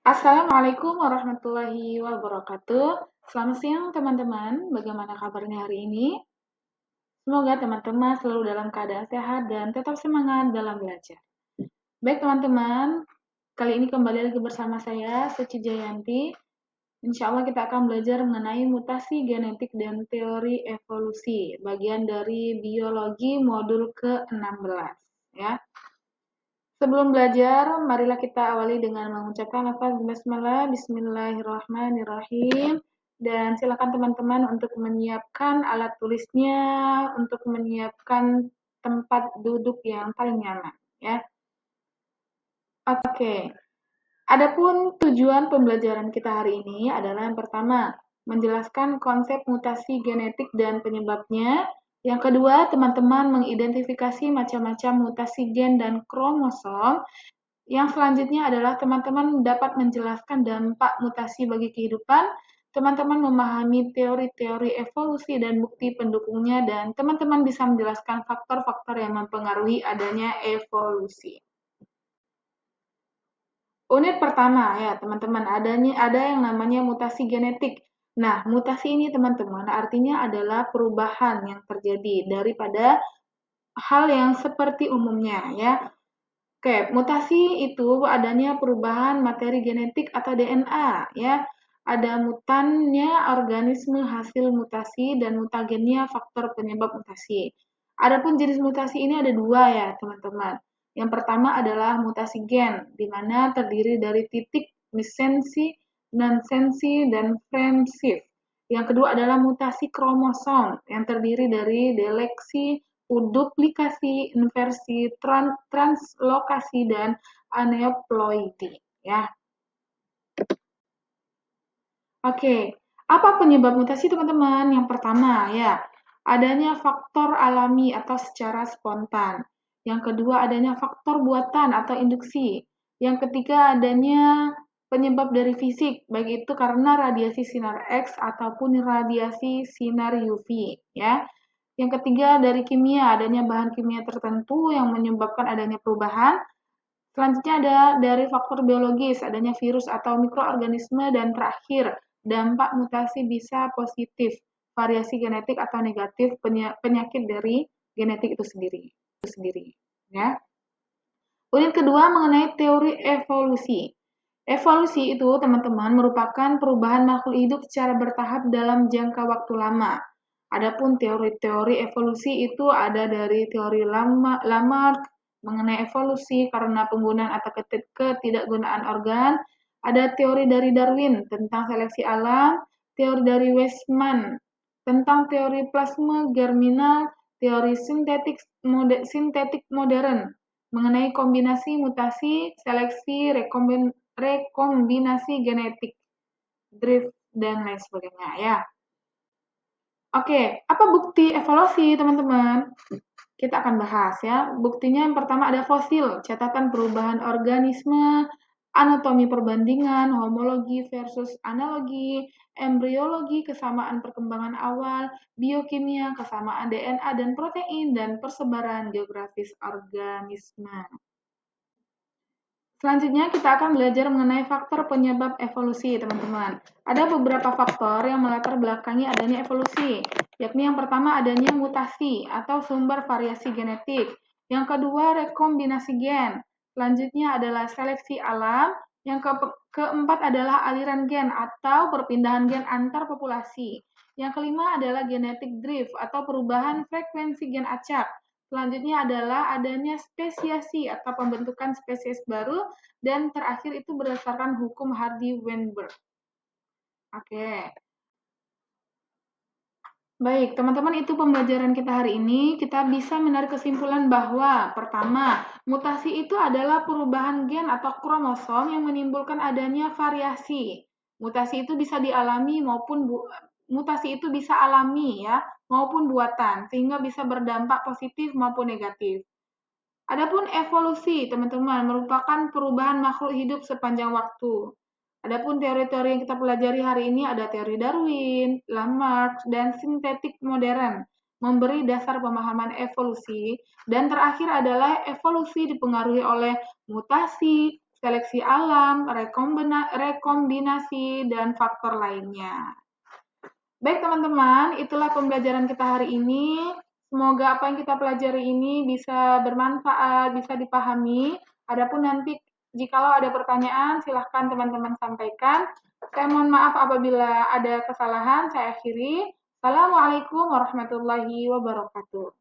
Assalamualaikum warahmatullahi wabarakatuh. Selamat siang teman-teman, bagaimana kabarnya hari ini? Semoga teman-teman selalu dalam keadaan sehat dan tetap semangat dalam belajar. Baik teman-teman, kali ini kembali lagi bersama saya, Suci Jayanti. Insya Allah kita akan belajar mengenai mutasi genetik dan teori evolusi, bagian dari biologi modul ke-16. Ya. Sebelum belajar, marilah kita awali dengan mengucapkan lafaz basmalah, bismillahirrahmanirrahim. Dan silakan teman-teman untuk menyiapkan alat tulisnya, untuk menyiapkan tempat duduk yang paling nyaman, ya. Oke. Adapun tujuan pembelajaran kita hari ini adalah yang pertama, menjelaskan konsep mutasi genetik dan penyebabnya. Yang kedua, teman-teman mengidentifikasi macam-macam mutasi gen dan kromosom. Yang selanjutnya adalah teman-teman dapat menjelaskan dampak mutasi bagi kehidupan, teman-teman memahami teori-teori evolusi dan bukti pendukungnya, dan teman-teman bisa menjelaskan faktor-faktor yang mempengaruhi adanya evolusi. Unit pertama ya teman-teman, ada yang namanya mutasi genetik. Nah, mutasi ini teman-teman artinya adalah perubahan yang terjadi daripada hal yang seperti umumnya ya. Oke, mutasi itu adanya perubahan materi genetik atau DNA ya. Ada mutannya organisme hasil mutasi dan mutagennya faktor penyebab mutasi. Adapun jenis mutasi ini ada dua ya teman-teman. Yang pertama adalah mutasi gen, di mana terdiri dari titik missensi, nonsensi, dan friendship. Yang kedua adalah mutasi kromosom, yang terdiri dari deleksi, duplikasi, inversi, translokasi, dan aneuploidi. Ya. Oke, apa penyebab mutasi teman-teman? Yang pertama ya, adanya faktor alami atau secara spontan. Yang kedua adanya faktor buatan atau induksi. Yang ketiga adanya penyebab dari fisik, baik itu karena radiasi sinar X ataupun radiasi sinar UV ya. Yang ketiga dari kimia, adanya bahan kimia tertentu yang menyebabkan adanya perubahan. Selanjutnya ada dari faktor biologis, adanya virus atau mikroorganisme, dan terakhir dampak mutasi bisa positif, variasi genetik atau negatif penyakit dari genetik itu sendiri. Ya. Unit kedua mengenai teori evolusi. Evolusi itu teman-teman merupakan perubahan makhluk hidup secara bertahap dalam jangka waktu lama. Adapun teori-teori evolusi itu ada dari teori Lamarck mengenai evolusi karena penggunaan atau ketidakgunaan organ, ada teori dari Darwin tentang seleksi alam, teori dari Weismann tentang teori plasma germinal, teori sintetik modern mengenai kombinasi mutasi, seleksi, rekombinasi genetik, drift, dan lain sebagainya ya. Oke, apa bukti evolusi teman-teman? Kita akan bahas ya. Buktinya yang pertama ada fosil, catatan perubahan organisme, anatomi perbandingan, homologi versus analogi, embriologi, kesamaan perkembangan awal, biokimia, kesamaan DNA dan protein, dan persebaran geografis organisme. Selanjutnya kita akan belajar mengenai faktor penyebab evolusi, teman-teman. Ada beberapa faktor yang melatar belakangi adanya evolusi, yakni yang pertama adanya mutasi atau sumber variasi genetik. Yang kedua, rekombinasi gen. Selanjutnya adalah seleksi alam. Yang keempat adalah aliran gen atau perpindahan gen antar populasi. Yang kelima adalah genetic drift atau perubahan frekuensi gen acak. Selanjutnya adalah adanya spesiasi atau pembentukan spesies baru, dan terakhir itu berdasarkan hukum Hardy-Weinberg. Oke. Baik, teman-teman, itu pembelajaran kita hari ini. Kita bisa menarik kesimpulan bahwa pertama, mutasi itu adalah perubahan gen atau kromosom yang menimbulkan adanya variasi. Mutasi itu bisa dialami mutasi itu bisa alami ya, maupun buatan, sehingga bisa berdampak positif maupun negatif. Adapun evolusi, teman-teman, merupakan perubahan makhluk hidup sepanjang waktu. Adapun teori-teori yang kita pelajari hari ini ada teori Darwin, Lamarck, dan sintetik modern, memberi dasar pemahaman evolusi, dan terakhir adalah evolusi dipengaruhi oleh mutasi, seleksi alam, rekombinasi, dan faktor lainnya. Baik teman-teman, itulah pembelajaran kita hari ini. Semoga apa yang kita pelajari ini bisa bermanfaat, bisa dipahami. Adapun nanti jikalau ada pertanyaan, silahkan teman-teman sampaikan. Saya mohon maaf apabila ada kesalahan, saya akhiri. Assalamualaikum warahmatullahi wabarakatuh.